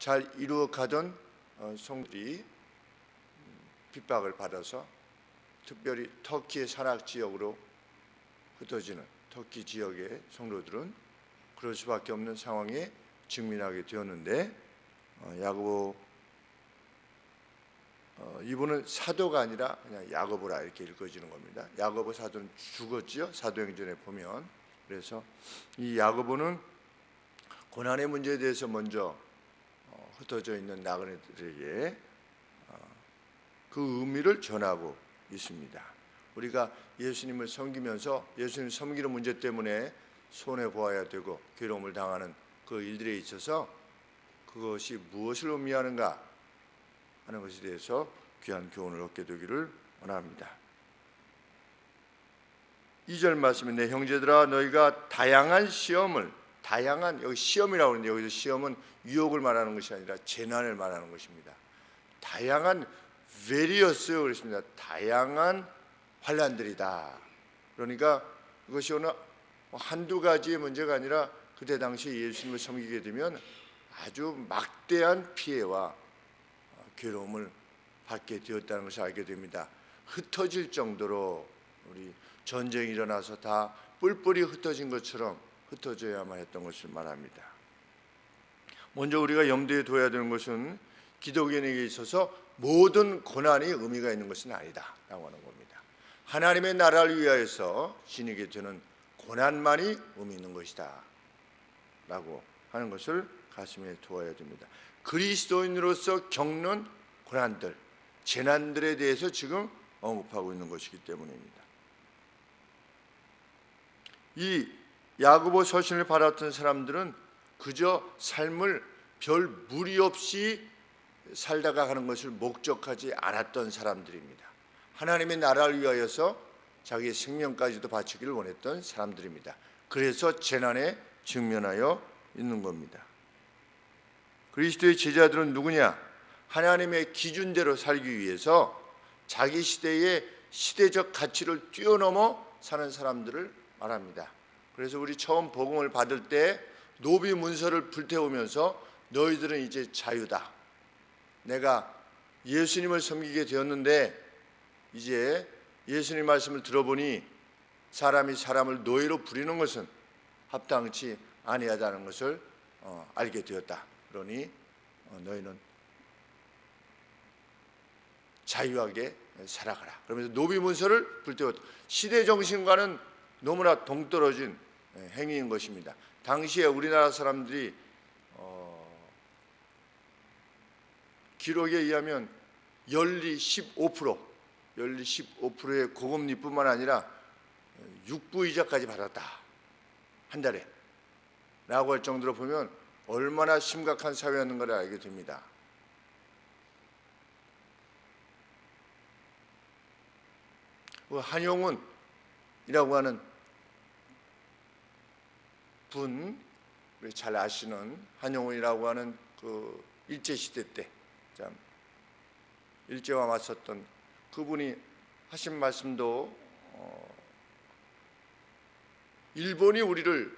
잘 이루어가던 성들이 핍박을 받아서 특별히 터키의 산악 지역으로 흩어지는 터키 지역의 성도들은 그럴 수밖에 없는 상황에 직면하게 되었는데 야고보 이분은 사도가 아니라 그냥 야고보라 이렇게 읽어지는 겁니다. 야고보 사도는 죽었지요. 사도행전에 보면. 그래서 이 야고보는 고난의 문제에 대해서 먼저 흩어져 있는 나그네들에게 그 의미를 전하고 있습니다. 우리가 예수님을 섬기면서 예수님 섬기는 문제 때문에 손해 보아야 되고 괴로움을 당하는 그 일들에 있어서 그것이 무엇을 의미하는가 하는 것에 대해서 귀한 교훈을 얻게 되기를 원합니다. 2절 말씀에 내 형제들아 너희가 다양한 시험을 여기 시험이라고 하는데 여기서 시험은 유혹을 말하는 것이 아니라 재난을 말하는 것입니다. 다양한 various 그랬습니다. 다양한 환난들이다. 그러니까 그것이 어느 한두 가지의 문제가 아니라 그때 당시 예수님을 섬기게 되면 아주 막대한 피해와 괴로움을 받게 되었다는 것을 알게 됩니다. 흩어질 정도로 우리 전쟁이 일어나서 다 뿔뿔이 흩어진 것처럼 흩어져야만 했던 것을 말합니다. 먼저 우리가 염두에 둬야 되는 것은 기독교인에게 있어서 모든 고난이 의미가 있는 것은 아니다 라고 하는 겁니다. 하나님의 나라를 위하여서 지니게 되는 고난만이 의미 있는 것이다 라고 하는 것을 가슴에 두어야 됩니다. 그리스도인으로서 겪는 고난들, 재난들에 대해서 지금 언급하고 있는 것이기 때문입니다. 이 야고보 서신을 받았던 사람들은 그저 삶을 별 무리 없이 살다가 가는 것을 목적하지 않았던 사람들입니다. 하나님의 나라를 위하여서 자기의 생명까지도 바치기를 원했던 사람들입니다. 그래서 재난에 직면하여 있는 겁니다. 그리스도의 제자들은 누구냐? 하나님의 기준대로 살기 위해서 자기 시대의 시대적 가치를 뛰어넘어 사는 사람들을 말합니다. 그래서 우리 처음 복음을 받을 때 노비 문서를 불태우면서 너희들은 이제 자유다. 내가 예수님을 섬기게 되었는데 이제 예수님 말씀을 들어보니 사람이 사람을 노예로 부리는 것은 합당치 아니하다는 것을 알게 되었다. 그러니 너희는 자유하게 살아가라. 그러면서 노비 문서를 불태웠다. 시대 정신과는 너무나 동떨어진 행위인 것입니다. 당시에 우리나라 사람들이 기록에 의하면 연리 15%의 고금리뿐만 아니라 육부이자까지 받았다. 한 달에 라고 할 정도로 보면 얼마나 심각한 사회였는가를 알게 됩니다. 한용운이라고 하는 분, 잘 아시는 한용운이라고 하는 그 일제시대 때 참 일제와 맞섰던 그분이 하신 말씀도 일본이 우리를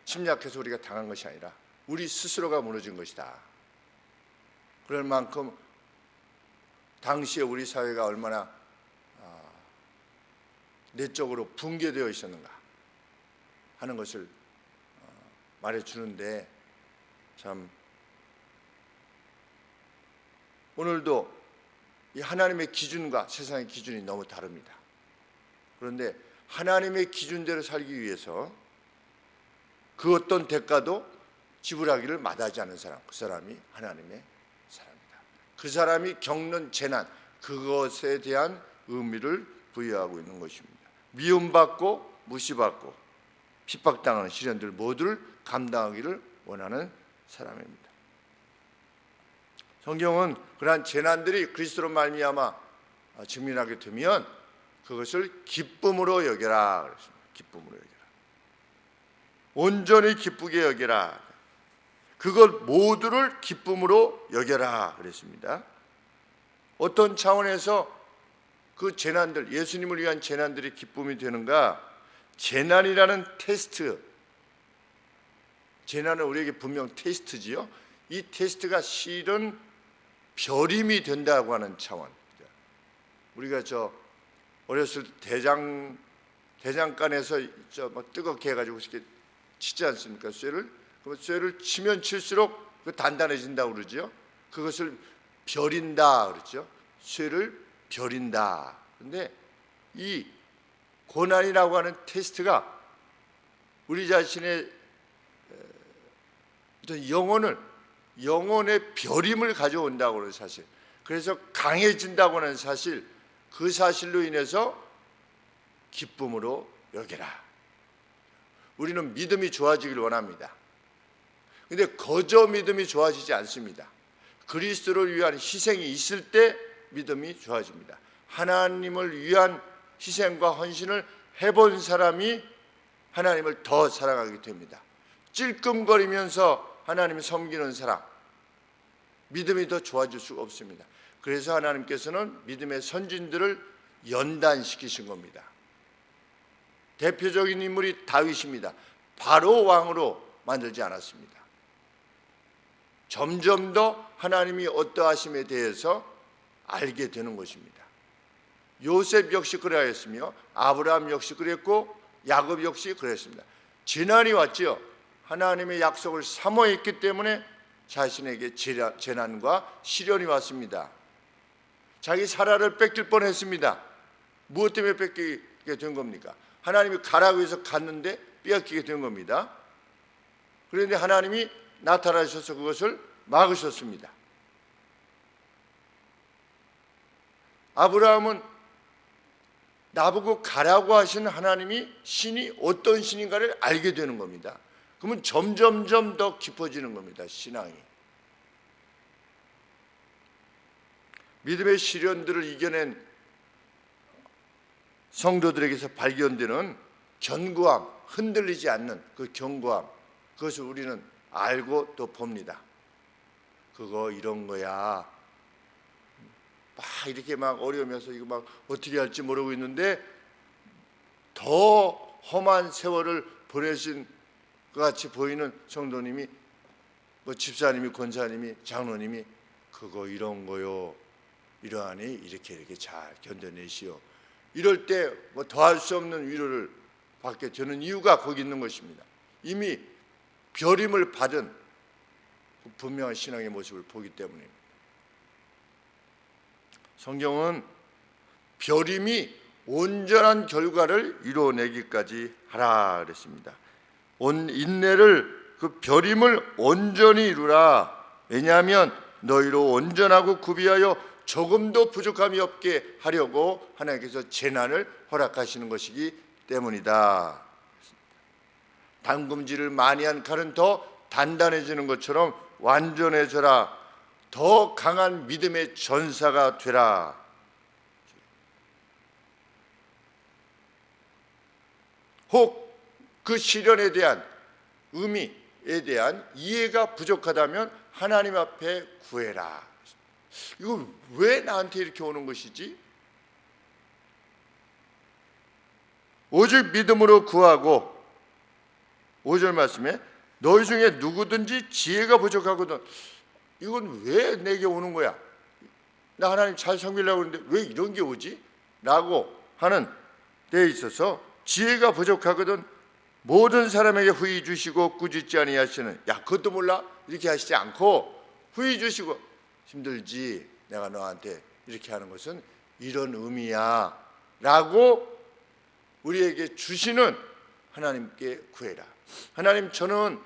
침략해서 우리가 당한 것이 아니라 우리 스스로가 무너진 것이다. 그럴 만큼 당시에 우리 사회가 얼마나 내적으로 붕괴되어 있었는가 하는 것을 말해주는데 참 오늘도 이 하나님의 기준과 세상의 기준이 너무 다릅니다. 그런데 하나님의 기준대로 살기 위해서 그 어떤 대가도 지불하기를 마다하지 않은 사람, 그 사람이 하나님의 사람이다. 그 사람이 겪는 재난, 그것에 대한 의미를 부여하고 있는 것입니다. 미움받고 무시받고 핍박당하는 시련들 모두를 감당하기를 원하는 사람입니다. 성경은 그러한 재난들이 그리스도로 말미암아 직면하게 되면 그것을 기쁨으로 여겨라 그랬습니다. 기쁨으로 여겨라. 온전히 기쁘게 여겨라. 그것 모두를 기쁨으로 여겨라 그랬습니다. 어떤 차원에서 그 재난들, 예수님을 위한 재난들이 기쁨이 되는가? 재난이라는 테스트, 재난은 우리에게 분명 테스트지요. 이 테스트가 실은 벼림이 된다고 하는 차원. 우리가 어렸을 때 대장간에서 막 뜨겁게 해가지고 이렇게 치지 않습니까? 쇠를. 그럼 쇠를 치면 칠수록 단단해진다고 그러죠. 그것을 벼린다 그러죠. 쇠를 벼린다. 그런데 이 고난이라고 하는 테스트가 우리 자신의 어떤 영혼의 벼림을 가져온다고 하는 사실, 그래서 강해진다고 하는 사실, 그 사실로 인해서 기쁨으로 여겨라. 우리는 믿음이 좋아지길 원합니다. 그런데 거저 믿음이 좋아지지 않습니다. 그리스도를 위한 희생이 있을 때 믿음이 좋아집니다. 하나님을 위한 희생과 헌신을 해본 사람이 하나님을 더 사랑하게 됩니다. 찔끔거리면서 하나님을 섬기는 사람, 믿음이 더 좋아질 수가 없습니다. 그래서 하나님께서는 믿음의 선진들을 연단시키신 겁니다. 대표적인 인물이 다윗입니다. 바로 왕으로 만들지 않았습니다. 점점 더 하나님이 어떠하심에 대해서 알게 되는 것입니다. 요셉 역시 그러하였으며 아브라함 역시 그랬고 야곱 역시 그랬습니다. 재난이 왔죠. 하나님의 약속을 사모했기 때문에 자신에게 재난과 시련이 왔습니다. 자기 사라를 뺏길 뻔했습니다. 무엇 때문에 뺏기게 된 겁니까? 하나님이 가라고 해서 갔는데 빼앗기게 된 겁니다. 그런데 하나님이 나타나셔서 그것을 막으셨습니다. 아브라함은 나보고 가라고 하신 하나님이 신이 어떤 신인가를 알게 되는 겁니다. 그러면 점점점 더 깊어지는 겁니다. 신앙이. 믿음의 시련들을 이겨낸 성도들에게서 발견되는 견고함, 흔들리지 않는 그 견고함, 그것을 우리는 알고 또 봅니다. 그거 이런 거야. 막 이렇게 막 어려우면서 이거 막 어떻게 할지 모르고 있는데 더 험한 세월을 보내신 것 같이 보이는 성도님이, 집사님이, 권사님이, 장로님이 그거 이런 거요. 이러하니 이렇게 잘 견뎌내시오. 이럴 때 더할 수 없는 위로를 받게 되는 이유가 거기 있는 것입니다. 이미 벼림을 받은 그 분명한 신앙의 모습을 보기 때문입니다. 성경은 벼림이 온전한 결과를 이루어내기까지 하라 그랬습니다. 온 인내를, 그 벼림을 온전히 이루라. 왜냐하면 너희로 온전하고 구비하여 조금도 부족함이 없게 하려고 하나님께서 재난을 허락하시는 것이기 때문이다. 담금질을 많이 한 칼은 더 단단해지는 것처럼 완전해져라. 더 강한 믿음의 전사가 되라. 혹 그 시련에 대한 의미에 대한 이해가 부족하다면 하나님 앞에 구해라. 이거 왜 나한테 이렇게 오는 것이지? 오직 믿음으로 구하고, 5절 말씀에 너희 중에 누구든지 지혜가 부족하거든. 이건 왜 내게 오는 거야? 나 하나님 잘 섬기려고 하는데 왜 이런 게 오지? 라고 하는 데에 있어서 지혜가 부족하거든 모든 사람에게 후히 주시고 꾸짖지 아니하시는, 야 그것도 몰라? 이렇게 하시지 않고 후히 주시고, 힘들지 내가 너한테 이렇게 하는 것은 이런 의미야 라고 우리에게 주시는 하나님께 구해라. 하나님, 저는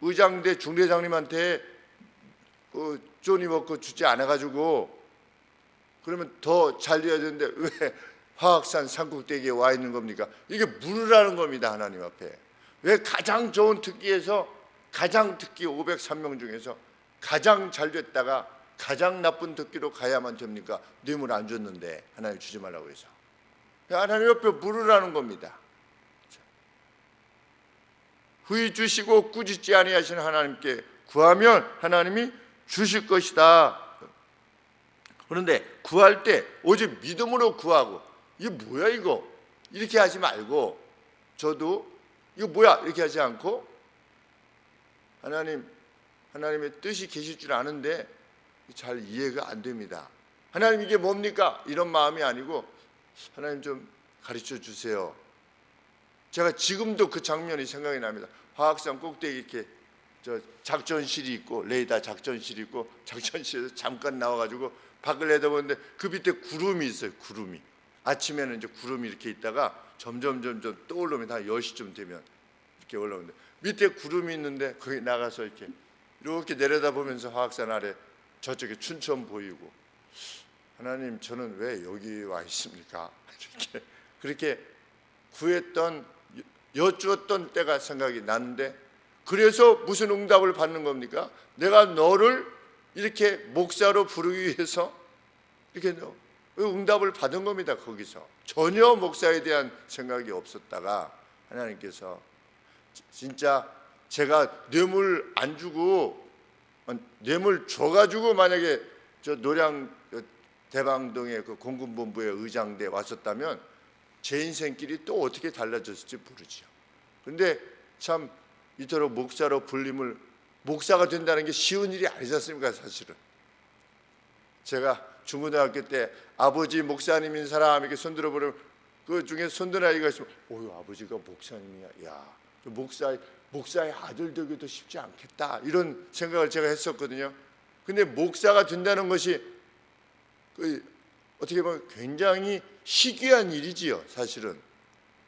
의장대 중대장님한테 쪼니 먹고 주지 않아가지고 그러면 더 잘 돼야 되는데 왜 화학산 산꼭대기에 와 있는 겁니까? 이게 물으라는 겁니다. 하나님 앞에. 왜 가장 좋은 특기에서, 가장 특기 503명 중에서 가장 잘 됐다가 가장 나쁜 특기로 가야만 됩니까? 뇌물 안 줬는데 하나님 주지 말라고 해서. 하나님 옆에 물으라는 겁니다. 후히 주시고 꾸짖지 아니하시는 하나님께 구하면 하나님이 주실 것이다. 그런데 구할 때 오직 믿음으로 구하고, 이게 뭐야 이거? 이렇게 하지 말고, 저도 이거 뭐야? 이렇게 하지 않고, 하나님 하나님의 뜻이 계실 줄 아는데 잘 이해가 안 됩니다. 하나님 이게 뭡니까? 이런 마음이 아니고 하나님 좀 가르쳐 주세요. 제가 지금도 그 장면이 생각이 납니다. 화학산 꼭대기 이렇게 저 작전실이 있고 레이더 작전실이 있고 작전실에서 잠깐 나와가지고 밖을 내다보는데 그 밑에 구름이 있어요. 구름이 아침에는 이제 구름이 이렇게 있다가 점점 떠오르면 한 10시쯤 되면 이렇게 올라오는데 밑에 구름이 있는데 거기 나가서 이렇게 내려다보면서 화학산 아래 저쪽에 춘천 보이고 하나님 저는 왜 여기 와 있습니까? 그렇게 구했던 여쭈었던 때가 생각이 나는데 그래서 무슨 응답을 받는 겁니까? 내가 너를 이렇게 목사로 부르기 위해서 이렇게 응답을 받은 겁니다. 거기서 전혀 목사에 대한 생각이 없었다가 하나님께서 진짜 제가 뇌물 안 주고 뇌물 줘가지고 만약에 저 노량 대방동의 그 공군본부의 의장대 왔었다면 제 인생길이 또 어떻게 달라졌을지 모르죠. 그런데 참 이토록 목사로 불림을 목사가 된다는 게 쉬운 일이 아니지 않습니까? 사실은 제가 중고등학교 때 아버지 목사님인 사람 이렇게 손들어 보면 그 중에 손든 아이가 있으면 오유 아버지가 목사님이야. 야 목사의 아들 되기도 쉽지 않겠다 이런 생각을 제가 했었거든요. 근데 목사가 된다는 것이 어떻게 보면 굉장히 희귀한 일이지요, 사실은.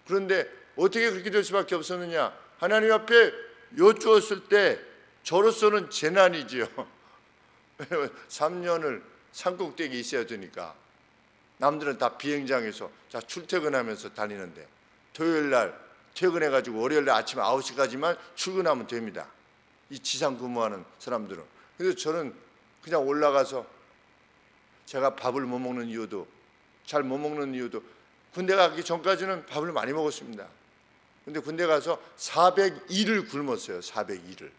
그런데 어떻게 그렇게 될 수밖에 없었느냐? 하나님 앞에 여쭈었을 때 저로서는 재난이지요. 3년을 산꼭대기에 있어야 되니까. 남들은 다 비행장에서 출퇴근하면서 다니는데 토요일 날 퇴근해가지고 월요일 날 아침 9시까지만 출근하면 됩니다. 이 지상 근무하는 사람들은. 그래서 저는 그냥 올라가서 제가 밥을 못 먹는 이유도 잘 못 먹는 이유도 군대 가기 전까지는 밥을 많이 먹었습니다. 근데 군대 가서 402를 굶었어요. 402를.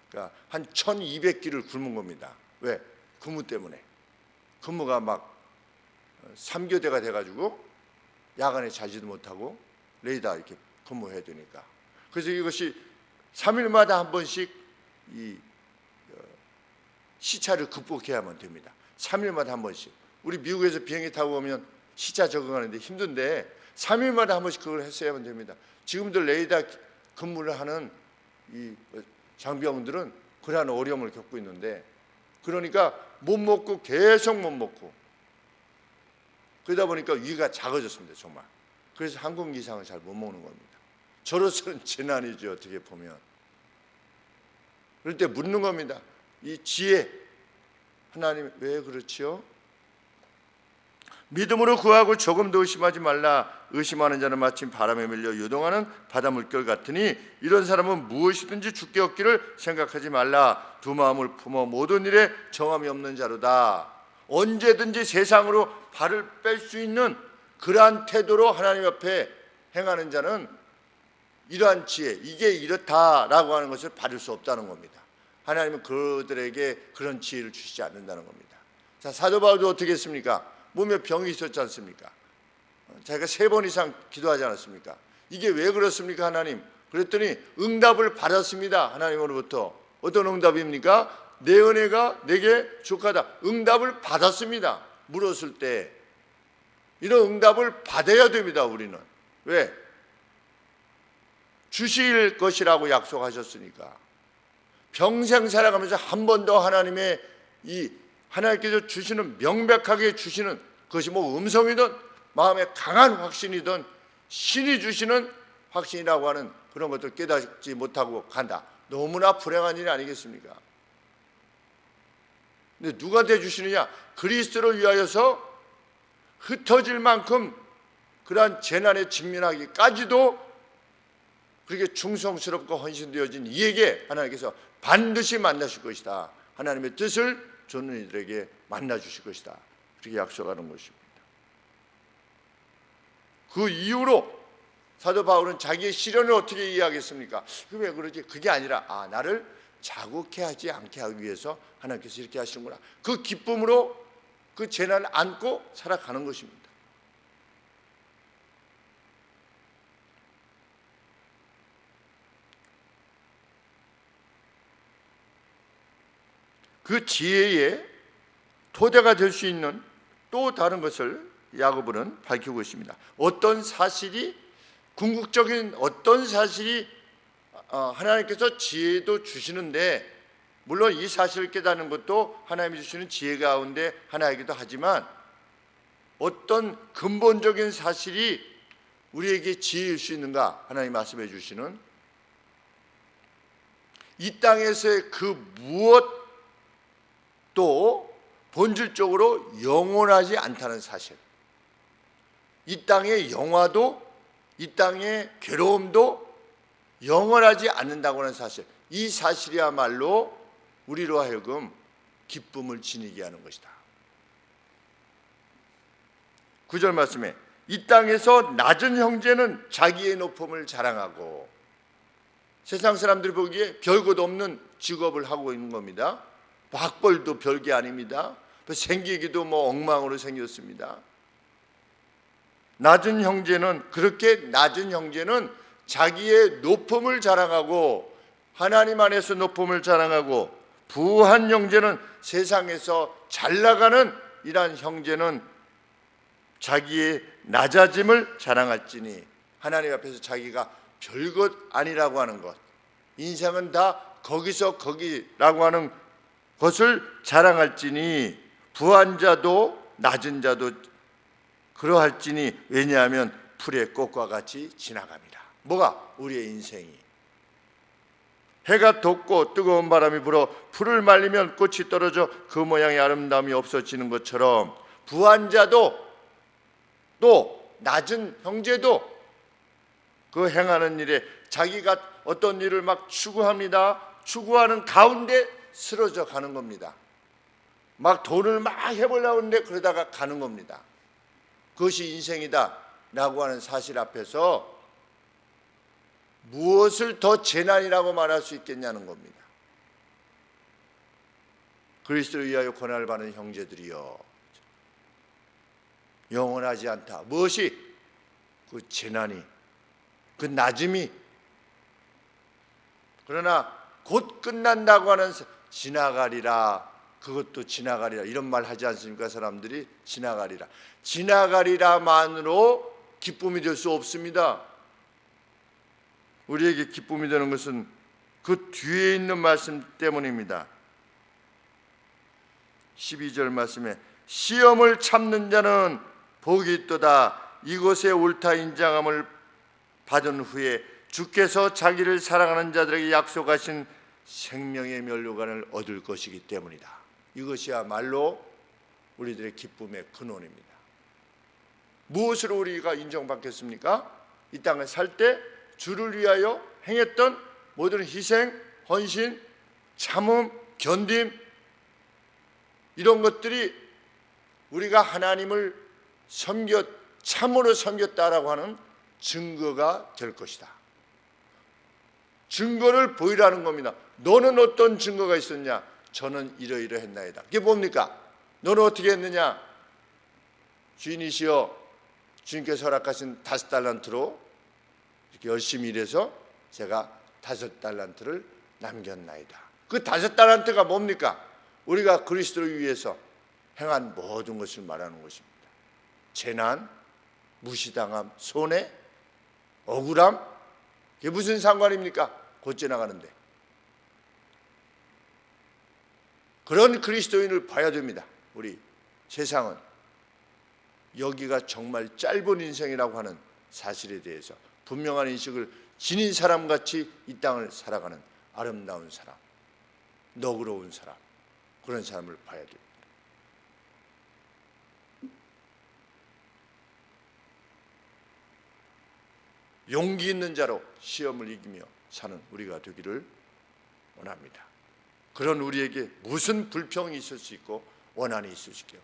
그러니까 한 1200끼를 굶은 겁니다. 왜? 근무 때문에. 근무가 막 3교대가 돼가지고 야간에 자지도 못하고 레이더 이렇게 근무해야 되니까. 그래서 이것이 3일마다 한 번씩 이 시차를 극복해야만 됩니다. 3일마다 한 번씩. 우리 미국에서 비행기 타고 오면 시차 적응하는데 힘든데 3일마다 한 번씩 그걸 했어야만 됩니다. 지금도 레이더 근무를 하는 이 장병들은 그러한 어려움을 겪고 있는데 그러니까 못 먹고 계속 못 먹고 그러다 보니까 위가 작아졌습니다. 정말. 그래서 한 공기 이상을 잘 못 먹는 겁니다. 저로서는 재난이죠. 어떻게 보면. 그럴 때 묻는 겁니다. 이 지혜 하나님 왜 그렇지요? 믿음으로 구하고 조금도 의심하지 말라. 의심하는 자는 마침 바람에 밀려 요동하는 바다 물결 같으니 이런 사람은 무엇이든지 죽게 얻기를 생각하지 말라. 두 마음을 품어 모든 일에 정함이 없는 자로다. 언제든지 세상으로 발을 뺄 수 있는 그러한 태도로 하나님 앞에 행하는 자는 이러한 지혜, 이게 이렇다라고 하는 것을 받을 수 없다는 겁니다. 하나님은 그들에게 그런 지혜를 주시지 않는다는 겁니다. 자, 사도 바울도 어떻게 했습니까? 몸에 병이 있었지 않습니까? 자기가 3번 이상 기도하지 않았습니까? 이게 왜 그렇습니까, 하나님? 그랬더니 응답을 받았습니다. 하나님으로부터. 어떤 응답입니까? 내 은혜가 내게 족하다. 응답을 받았습니다. 물었을 때 이런 응답을 받아야 됩니다. 우리는. 왜? 주실 것이라고 약속하셨으니까. 평생 살아가면서 한 번도 하나님의 이 하나님께서 주시는 명백하게 주시는 그것이 뭐 음성이든 마음에 강한 확신이든 신이 주시는 확신이라고 하는 그런 것들 깨닫지 못하고 간다. 너무나 불행한 일이 아니겠습니까? 근데 누가 대주시느냐? 그리스도를 위하여서 흩어질 만큼 그러한 재난에 직면하기까지도 그렇게 충성스럽고 헌신되어진 이에게 하나님께서 반드시 만나실 것이다. 하나님의 뜻을 좇는 이들에게 만나주실 것이다. 그렇게 약속하는 것입니다. 그 이후로 사도 바울은 자기의 시련을 어떻게 이해하겠습니까? 왜 그러지? 그게 아니라 나를 자국해 하지 않게 하기 위해서 하나님께서 이렇게 하시는구나. 그 기쁨으로 그 재난을 안고 살아가는 것입니다. 그 지혜의 토대가 될 수 있는 또 다른 것을 야고보는 밝히고 있습니다. 어떤 사실이, 궁극적인 어떤 사실이 하나님께서 지혜도 주시는데, 물론 이 사실을 깨닫는 것도 하나님이 주시는 지혜 가운데 하나이기도 하지만, 어떤 근본적인 사실이 우리에게 지혜일 수 있는가? 하나님 말씀해 주시는 이 땅에서의 그 무엇도 본질적으로 영원하지 않다는 사실, 이 땅의 영화도, 이 땅의 괴로움도 영원하지 않는다고 하는 사실, 이 사실이야말로 우리로 하여금 기쁨을 지니게 하는 것이다. 9절 말씀에 이 땅에서 낮은 형제는 자기의 높음을 자랑하고, 세상 사람들이 보기에 별것 없는 직업을 하고 있는 겁니다. 학벌도 별게 아닙니다. 생기기도 엉망으로 생겼습니다. 낮은 형제는, 그렇게 낮은 형제는 자기의 높음을 자랑하고, 하나님 안에서 높음을 자랑하고, 부한 형제는, 세상에서 잘 나가는 이러한 형제는 자기의 낮아짐을 자랑할지니, 하나님 앞에서 자기가 별것 아니라고 하는 것, 인생은 다 거기서 거기라고 하는 것을 자랑할지니, 부한 자도 낮은 자도 그러할지니, 왜냐하면 풀의 꽃과 같이 지나갑니다. 뭐가? 우리의 인생이. 해가 돋고 뜨거운 바람이 불어 풀을 말리면 꽃이 떨어져 그 모양의 아름다움이 없어지는 것처럼, 부한 자도 또 낮은 형제도 그 행하는 일에 자기가 어떤 일을 막 추구합니다. 추구하는 가운데 쓰러져 가는 겁니다. 막 돈을 막 해보려고 하는데 그러다가 가는 겁니다. 그것이 인생이다 라고 하는 사실 앞에서 무엇을 더 재난이라고 말할 수 있겠냐는 겁니다. 그리스도를 위하여 고난을 받는 형제들이여, 영원하지 않다. 무엇이? 그 재난이, 그 낮음이. 그러나 곧 끝난다고 하는, 지나가리라, 그것도 지나가리라, 이런 말 하지 않습니까? 사람들이 지나가리라. 지나가리라만으로 기쁨이 될 수 없습니다. 우리에게 기쁨이 되는 것은 그 뒤에 있는 말씀 때문입니다. 12절 말씀에 시험을 참는 자는 복이 있도다. 이곳에 옳다 인정함을 받은 후에 주께서 자기를 사랑하는 자들에게 약속하신 생명의 면류관을 얻을 것이기 때문이다. 이것이야말로 우리들의 기쁨의 근원입니다. 무엇으로 우리가 인정받겠습니까? 이 땅에 살 때 주를 위하여 행했던 모든 희생, 헌신, 참음, 견딤, 이런 것들이 우리가 하나님을 참으로 섬겼다라고 하는 증거가 될 것이다. 증거를 보이라는 겁니다. 너는 어떤 증거가 있었냐? 저는 이러이러했나이다. 이게 뭡니까? 너는 어떻게 했느냐? 주인이시여, 주님께서 허락하신 5달란트로 이렇게 열심히 일해서 제가 5달란트를 남겼나이다. 그 5달란트가 뭡니까? 우리가 그리스도를 위해서 행한 모든 것을 말하는 것입니다. 재난, 무시당함, 손해, 억울함, 이게 무슨 상관입니까? 곧 지나가는데. 그런 그리스도인을 봐야 됩니다. 우리 세상은 여기가 정말 짧은 인생이라고 하는 사실에 대해서 분명한 인식을 지닌 사람같이 이 땅을 살아가는 아름다운 사람, 너그러운 사람, 그런 사람을 봐야 됩니다. 용기 있는 자로 시험을 이기며 사는 우리가 되기를 원합니다. 그런 우리에게 무슨 불평이 있을 수 있고 원한이 있을 수 있고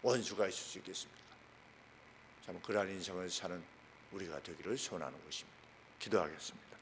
원수가 있을 수 있겠습니까? 참 그러한 인생을 사는 우리가 되기를 소원하는 것입니다. 기도하겠습니다.